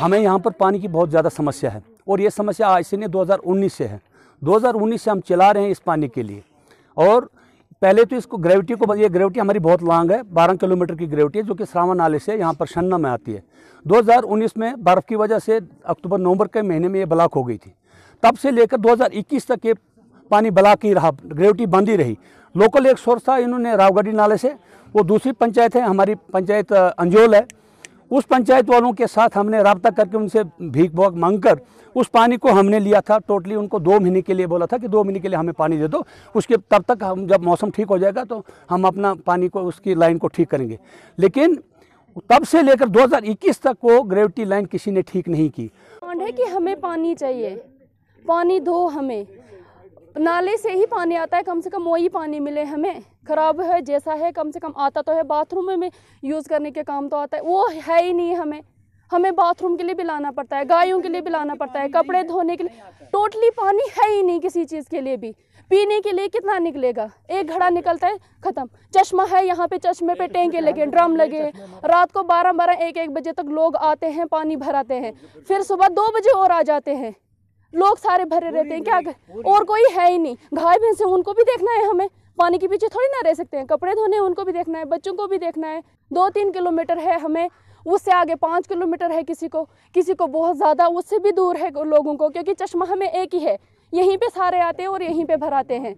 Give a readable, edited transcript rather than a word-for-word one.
हमें यहाँ पर पानी की बहुत ज़्यादा समस्या है और ये समस्या आज से नहीं 2019 से है। 2019 से हम चला रहे हैं इस पानी के लिए। और पहले तो इसको ग्रेविटी को, ये ग्रेविटी हमारी बहुत लॉन्ग है, 12 किलोमीटर की ग्रेविटी है, जो कि श्रावण नाले से यहाँ पर शन्ना में आती है। 2019 में बर्फ़ की वजह से अक्टूबर नवंबर के महीने में ये ब्लॉक हो गई थी। तब से लेकर 2021 तक ये पानी ब्लॉक ही रहा, ग्रेविटी बंद ही रही। लोकल एक सोर्स था, इन्होंने रावगढ़ी नाले से, वो दूसरी पंचायत है, हमारी पंचायत अंजोल है, उस पंचायत वालों के साथ हमने रब्ता करके उनसे भीख भोग मांगकर उस पानी को हमने लिया था। टोटली उनको 2 महीने के लिए बोला था कि 2 महीने के लिए हमें पानी दे दो, उसके तब तक हम, जब मौसम ठीक हो जाएगा तो हम अपना पानी को, उसकी लाइन को ठीक करेंगे। लेकिन तब से लेकर 2021 तक वो ग्रेविटी लाइन किसी ने ठीक नहीं की। है कि हमें पानी चाहिए, पानी दो, हमें नाले से ही पानी आता है, कम से कम वही पानी मिले हमें। ख़राब है जैसा है, कम से कम आता तो है, बाथरूम में यूज़ करने के काम तो आता है, वो है ही नहीं। हमें बाथरूम के लिए भी लाना पड़ता है, गायों के लिए भी लाना पड़ता है, कपड़े धोने के लिए, टोटली पानी है ही नहीं किसी चीज़ के लिए भी। पीने के लिए कितना निकलेगा, एक घड़ा निकलता है, ख़त्म। चश्मा है यहाँ पे, चश्मे पे टैंके लगे, ड्रम लगे, रात को 12-12 1-1 बजे तक लोग आते हैं, पानी भराते हैं, फिर सुबह 2 बजे और आ जाते हैं, लोग सारे भरे रहते हैं। क्या और कोई है ही नहीं। गाय भैंस है, उनको भी देखना है हमें, पानी के पीछे थोड़ी ना रह सकते हैं। कपड़े धोने उनको भी देखना है, बच्चों को भी देखना है। 2-3 किलोमीटर है हमें, उससे आगे 5 किलोमीटर है किसी को बहुत ज़्यादा, उससे भी दूर है लोगों को, क्योंकि चश्मा हमें एक ही है, यहीं पे सारे आते हैं और यहीं पे भराते हैं।